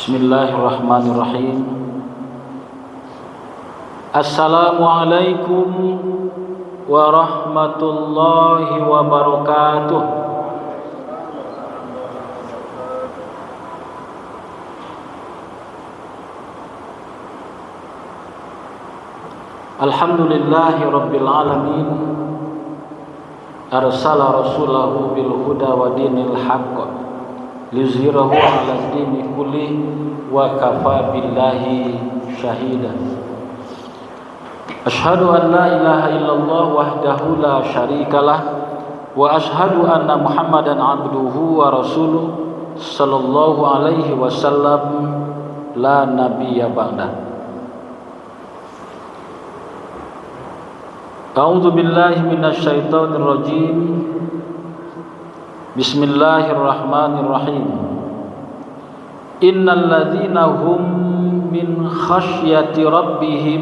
Bismillahirrahmanirrahim. Assalamualaikum warahmatullahi wabarakatuh. Alhamdulillahi rabbil alamin. Arsala rasulahu bil huda wa dinil haqq liyuzhirahu 'ala dini kulli wa kafa billahi shahida. Asyhadu an la ilaha illallah wahdahu la syarikalah wa asyhadu anna Muhammadan abduhu wa rasuluh sallallahu alaihi wasallam la nabiyya ba'da. A'udzu billahi minasy syaithanir rajim. Bismillahirrahmanirrahim. Innal ladzina hum min khasyati rabbihim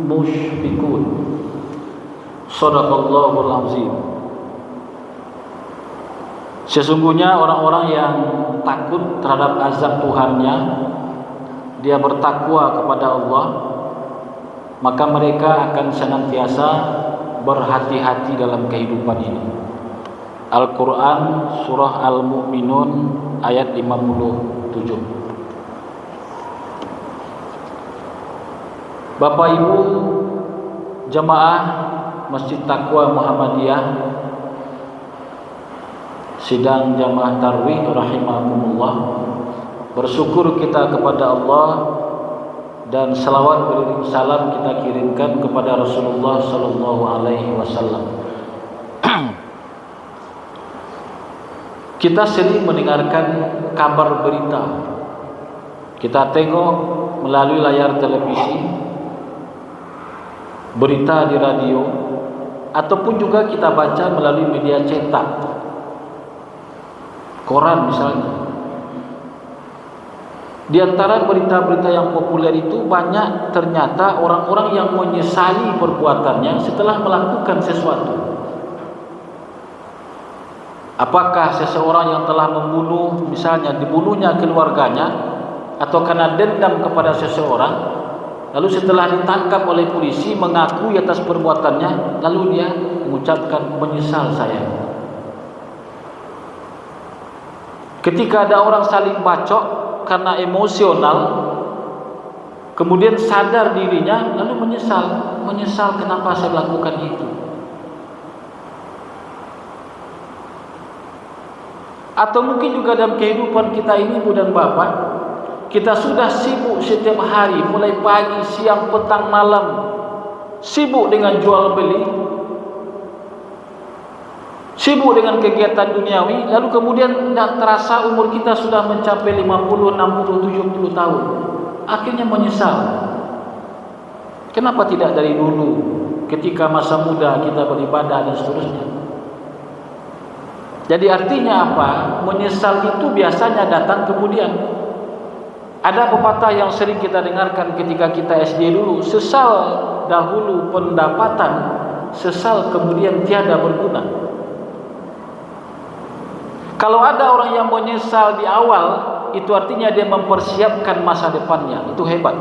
musyfiqun. Shadaqallahul azim. Sesungguhnya orang-orang yang takut terhadap azab Tuhannya, dia bertakwa kepada Allah, maka mereka akan senantiasa berhati-hati dalam kehidupan ini. Al-Quran Surah Al-Mu'minun ayat 57. Bapak Ibu jemaah Masjid Taqwa Muhammadiyah, sidang jamaah tarwih rahimakumullah, bersyukur kita kepada Allah dan salawat beriring salam kita kirimkan kepada Rasulullah sallallahu alaihi wasallam. Kita sering mendengarkan kabar berita. Kita tengok melalui layar televisi, berita di radio, ataupun juga kita baca melalui media cetak, koran misalnya. Di antara berita-berita yang populer itu banyak ternyata orang-orang yang menyesali perbuatannya setelah melakukan sesuatu. Apakah seseorang yang telah membunuh, misalnya dibunuhnya keluarganya, atau karena dendam kepada seseorang, lalu setelah ditangkap oleh polisi mengakui atas perbuatannya, lalu dia mengucapkan menyesal saya. Ketika ada orang saling bacok karena emosional, kemudian sadar dirinya, lalu menyesal kenapa saya melakukan itu. Atau mungkin juga dalam kehidupan kita ini, Ibu dan Bapak, kita sudah sibuk setiap hari, mulai pagi, siang, petang, malam, sibuk dengan jual beli, sibuk dengan kegiatan duniawi, lalu kemudian tidak terasa umur kita sudah mencapai 50, 60, 70 tahun. Akhirnya menyesal. Kenapa tidak dari dulu, ketika masa muda kita beribadah dan seterusnya. Jadi artinya apa? Menyesal itu biasanya datang kemudian. Ada pepatah yang sering kita dengarkan ketika kita SD dulu, sesal dahulu pendapatan, sesal kemudian tiada berguna. Kalau ada orang yang menyesal di awal, itu artinya dia mempersiapkan masa depannya. Itu hebat.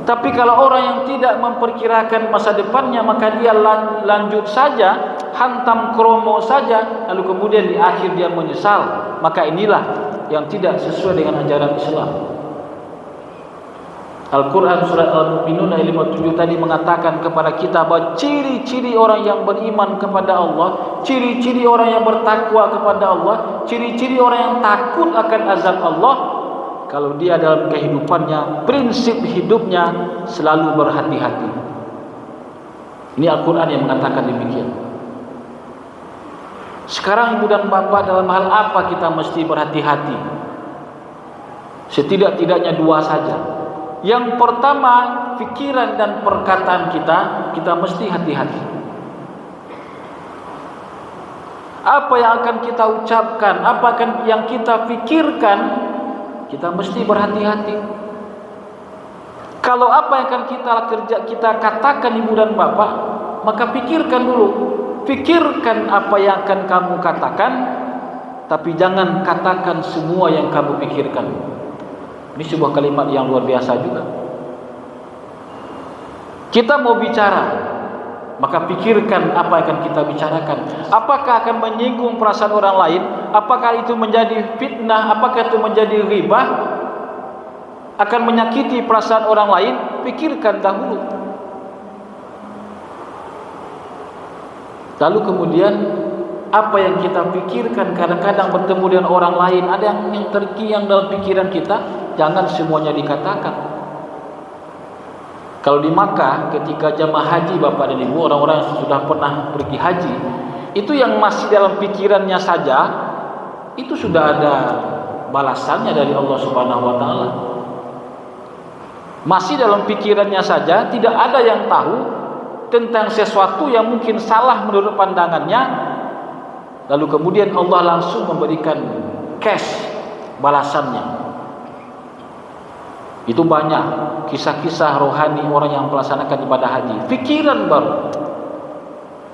Tapi kalau orang yang tidak memperkirakan masa depannya, maka dia lanjut saja, hantam kromo saja, lalu kemudian di akhir dia menyesal. Maka inilah yang tidak sesuai dengan ajaran Islam. Al-Quran Surah Al-Mu'minun ayat 57 tadi mengatakan kepada kita bahwa ciri-ciri orang yang beriman kepada Allah, ciri-ciri orang yang bertakwa kepada Allah, ciri-ciri orang yang takut akan azab Allah, kalau dia dalam kehidupannya, prinsip hidupnya selalu berhati-hati. Ini Al-Quran yang mengatakan demikian. Sekarang Ibu dan Bapak, dalam hal apa kita mesti berhati-hati? Setidak-tidaknya dua saja. Yang pertama, pikiran dan perkataan kita mesti hati-hati. Apa yang akan kita ucapkan, apa yang kita pikirkan, kita mesti berhati-hati. Kalau apa yang akan kita katakan Ibu dan Bapak, maka pikirkan dulu. Pikirkan apa yang akan kamu katakan, tapi jangan katakan semua yang kamu pikirkan. Ini sebuah kalimat yang luar biasa juga. Kita mau bicara, maka pikirkan apa yang akan kita bicarakan. Apakah akan menyinggung perasaan orang lain? Apakah itu menjadi fitnah? Apakah itu menjadi ghibah? Akan menyakiti perasaan orang lain? Pikirkan dahulu. Lalu kemudian apa yang kita pikirkan kadang-kadang bertemu dengan orang lain, ada yang terkiang dalam pikiran kita, jangan semuanya dikatakan. Kalau di Makkah ketika jamaah haji Bapak dan Ibu, orang-orang yang sudah pernah pergi haji, itu yang masih dalam pikirannya saja, itu sudah ada balasannya dari Allah Subhanahu wa taala. Masih dalam pikirannya saja, tidak ada yang tahu tentang sesuatu yang mungkin salah menurut pandangannya, lalu kemudian Allah langsung memberikan cash balasannya. Itu banyak kisah-kisah rohani orang yang melaksanakan ibadah haji, pikiran baru.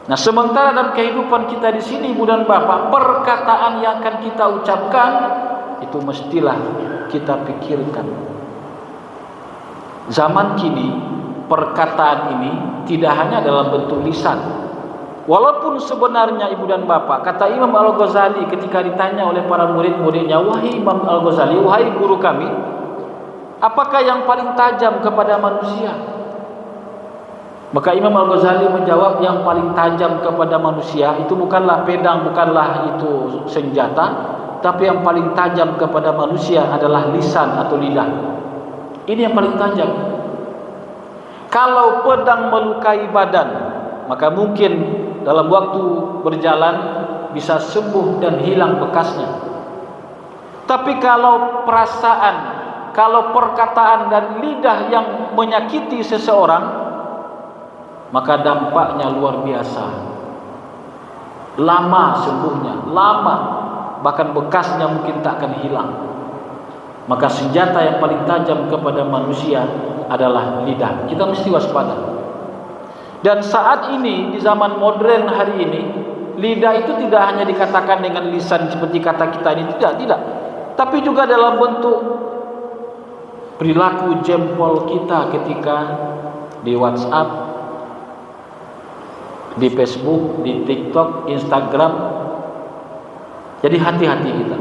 Nah, sementara dalam kehidupan kita di sini, Ibu dan Bapak, perkataan yang akan kita ucapkan itu mestilah kita pikirkan. Zaman kini perkataan ini tidak hanya dalam bentuk lisan. Walaupun sebenarnya Ibu dan Bapak, kata Imam Al-Ghazali ketika ditanya oleh para murid-muridnya, "Wahai Imam Al-Ghazali, wahai guru kami, apakah yang paling tajam kepada manusia?" Maka Imam Al-Ghazali menjawab, yang paling tajam kepada manusia itu bukanlah pedang, bukanlah itu senjata, tapi yang paling tajam kepada manusia adalah lisan atau lidah. Ini yang paling tajam. Kalau pedang melukai badan, maka mungkin dalam waktu berjalan bisa sembuh dan hilang bekasnya. Tapi kalau perasaan, kalau perkataan dan lidah yang menyakiti seseorang, maka dampaknya luar biasa. Lama sembuhnya, lama, bahkan bekasnya mungkin tak akan hilang. Maka senjata yang paling tajam kepada manusia adalah lidah. Kita mesti waspada. Dan saat ini, di zaman modern hari ini, lidah itu tidak hanya dikatakan dengan lisan seperti kata kita ini, tidak. Tapi juga dalam bentuk perilaku jempol kita ketika di WhatsApp, di Facebook, di TikTok, Instagram. Jadi hati-hati kita.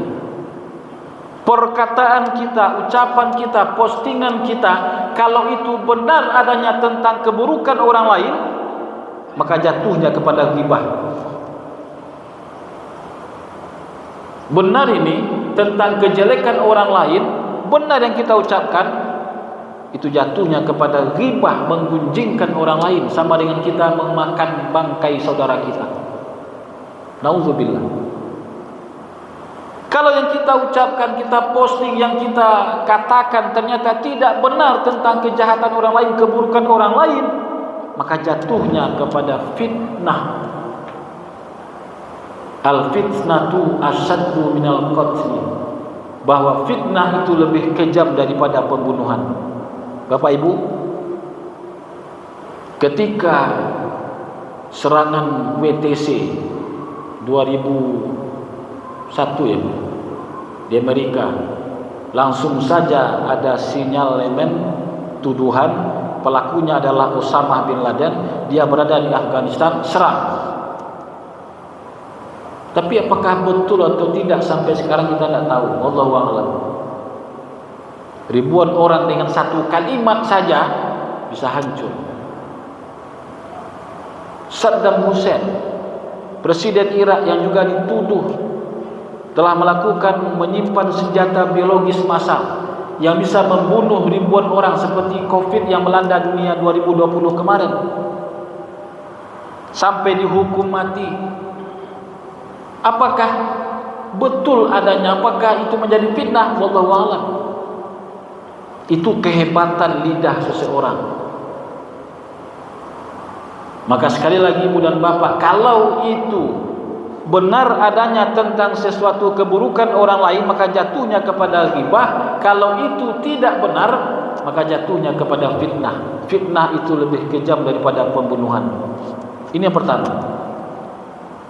Perkataan kita, ucapan kita, postingan kita, kalau itu benar adanya tentang keburukan orang lain, maka jatuhnya kepada ghibah. Benar ini tentang kejelekan orang lain, benar yang kita ucapkan, itu jatuhnya kepada ghibah, menggunjingkan orang lain, sama dengan kita memakan bangkai saudara kita. Nauzubillah. Kalau yang kita ucapkan, kita posting, yang kita katakan ternyata tidak benar tentang kejahatan orang lain, keburukan orang lain, maka jatuhnya kepada fitnah. Al-fitnatu asyaddu minal qatl. Bahwa fitnah itu lebih kejam daripada pembunuhan. Bapak Ibu, ketika serangan WTC 2001 ya, di Amerika, langsung saja ada sinyalemen tuduhan pelakunya adalah Osama bin Laden, dia berada di Afghanistan, serang. Tapi apakah betul atau tidak sampai sekarang kita tidak tahu. Wallahu a'lam. Ribuan orang dengan satu kalimat saja bisa hancur. Saddam Hussein, presiden Irak yang juga dituduh telah melakukan menyimpan senjata biologis massal yang bisa membunuh ribuan orang seperti COVID yang melanda dunia 2020 kemarin, sampai dihukum mati. Apakah betul adanya? Apakah itu menjadi fitnah? Wallahu a'lam. Itu kehebatan lidah seseorang. Maka sekali lagi Ibu dan Bapak, kalau itu benar adanya tentang sesuatu keburukan orang lain, maka jatuhnya kepada ghibah. Kalau itu tidak benar, maka jatuhnya kepada fitnah. Fitnah itu lebih kejam daripada pembunuhan. Ini yang pertama.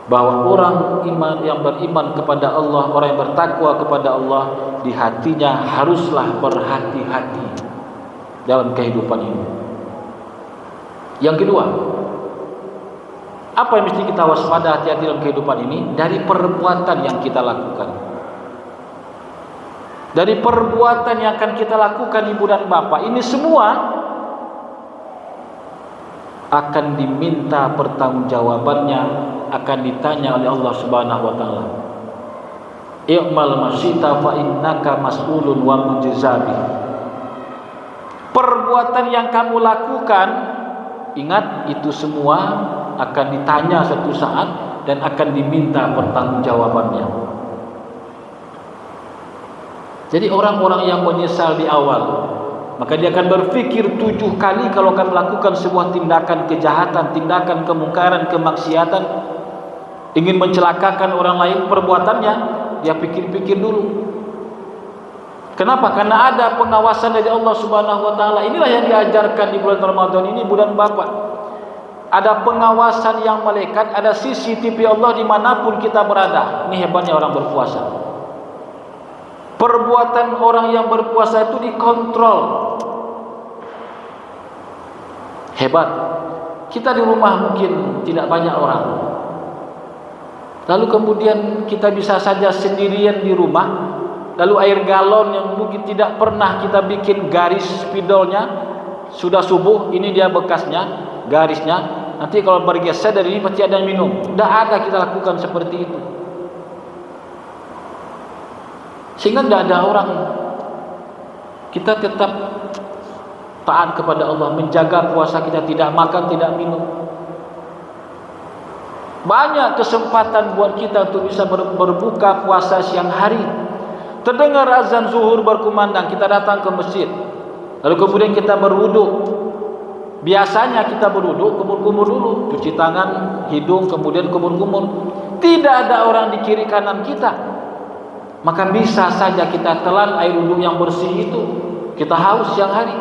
bahwa orang iman yang beriman kepada Allah, orang yang bertakwa kepada Allah, di hatinya haruslah berhati-hati dalam kehidupan ini. Yang kedua, apa yang mesti kita waspada, hati-hati dalam kehidupan ini? Dari perbuatan yang kita lakukan. Dari perbuatan yang akan kita lakukan, ibu dan bapak, ini semua akan diminta pertanggungjawabannya, akan ditanya oleh Allah Subhanahu wa taala. I'mal masyita fa innaka mas'ulun wa mujzabi. Perbuatan yang kamu lakukan, ingat itu semua akan ditanya satu saat dan akan diminta pertanggungjawabannya. Jadi orang-orang yang menyesal di awal, maka dia akan berpikir 7 kali kalau akan melakukan sebuah tindakan kejahatan, tindakan kemungkaran, kemaksiatan, ingin mencelakakan orang lain, perbuatannya dia pikir-pikir dulu. Kenapa? Karena ada pengawasan dari Allah Subhanahu wa taala. Inilah yang diajarkan di bulan Ramadan ini, bulan Bapak. Ada pengawasan yang malaikat, ada CCTV Allah dimanapun kita berada. Ini hebatnya orang berpuasa. Perbuatan orang yang berpuasa itu dikontrol. Hebat. Kita di rumah mungkin tidak banyak orang, lalu kemudian kita bisa saja sendirian di rumah, lalu air galon yang mungkin tidak pernah kita bikin garis spidolnya, sudah subuh, ini dia bekasnya, garisnya, nanti kalau bergeser dari ini pasti ada yang minum. Tidak ada kita lakukan seperti itu, sehingga tidak ada orang. Kita tetap taat kepada Allah, menjaga puasa kita, tidak makan, tidak minum. Banyak kesempatan buat kita untuk bisa berbuka puasa siang hari. Terdengar azan zuhur berkumandang, kita datang ke masjid, lalu kemudian kita berwuduk. Biasanya kita berwuduk, kumur-kumur dulu, cuci tangan, hidung, kemudian kumur-kumur. Tidak ada orang di kiri kanan kita, maka bisa saja kita telan air wuduk yang bersih itu, kita haus siang hari.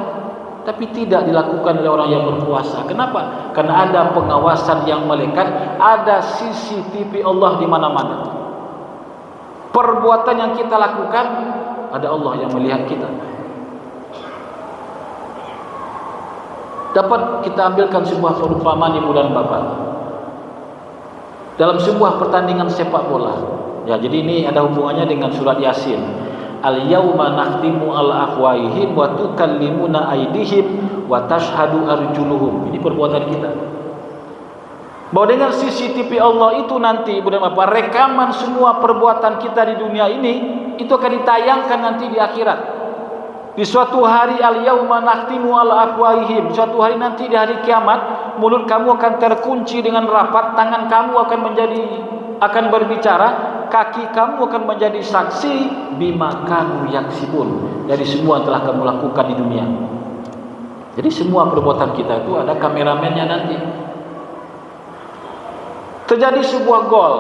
Tapi tidak dilakukan oleh orang yang berpuasa. Kenapa? Karena ada pengawasan yang malaikat, ada CCTV Allah di mana-mana. Perbuatan yang kita lakukan, ada Allah yang melihat kita. Dapat kita ambilkan sebuah perumpamaan, ibu dan bapak, dalam sebuah pertandingan sepak bola. Ya, jadi ini ada hubungannya dengan surat Yasin. Al-yawma nakhtimu ala afwahihim wa tukallimuna aydihim wa tashhadu arjuluhum. Ini perbuatan kita. Bahwa dengan CCTV Allah itu nanti, ibu dan bapak, rekaman semua perbuatan kita di dunia ini, itu akan ditayangkan nanti di akhirat. Di suatu hari, al-yawma nakhtimu ala afwahihim, suatu hari nanti di hari kiamat, mulut kamu akan terkunci dengan rapat, tangan kamu akan berbicara, kaki kamu akan menjadi saksi bima kanu yaksibun, dari semua yang telah kamu lakukan di dunia. Jadi semua perbuatan kita itu ada kameramennya nanti. Terjadi sebuah gol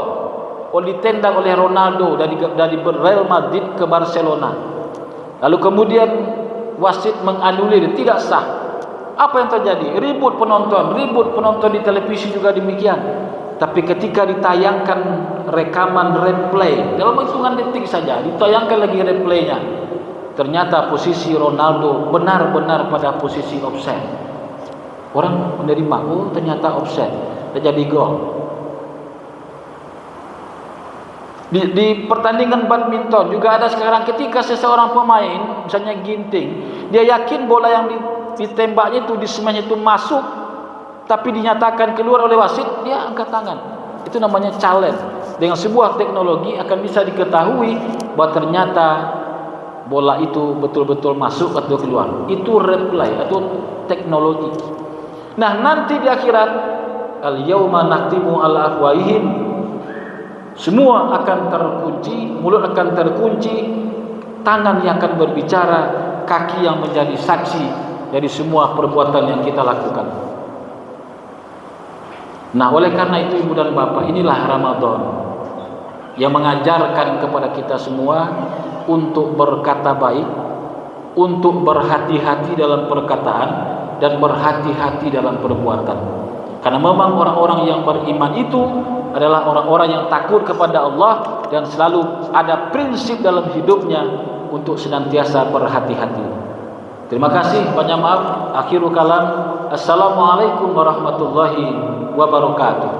ditendang oleh Ronaldo dari Real Madrid ke Barcelona, lalu kemudian wasit menganulir, tidak sah. Apa yang terjadi? Ribut penonton di televisi juga demikian. Tapi ketika ditayangkan rekaman replay, dalam hitungan detik saja ditayangkan lagi replaynya, ternyata posisi Ronaldo benar-benar pada posisi offside. Orang menerima, oh ternyata offside, terjadi gol. Di pertandingan badminton juga ada sekarang, ketika seseorang pemain misalnya ginting, dia yakin bola yang ditembaknya itu, disemanya itu masuk, tapi dinyatakan keluar oleh wasit, dia angkat tangan. Itu namanya challenge. Dengan sebuah teknologi akan bisa diketahui bahwa ternyata bola itu betul-betul masuk atau keluar. Itu replay atau teknologi. Nah, nanti di akhirat, al-yawma nakhtimu ala afwahihim, semua akan terkunci, mulut akan terkunci, tangan yang akan berbicara, kaki yang menjadi saksi dari semua perbuatan yang kita lakukan. Nah, oleh karena itu ibu dan bapak, inilah Ramadan yang mengajarkan kepada kita semua untuk berkata baik, untuk berhati-hati dalam perkataan dan berhati-hati dalam perbuatan. Karena memang orang-orang yang beriman itu adalah orang-orang yang takut kepada Allah dan selalu ada prinsip dalam hidupnya untuk senantiasa berhati-hati. Terima kasih, banyak maaf. Akhirul kalam. Assalamualaikum warahmatullahi wabarakatuh.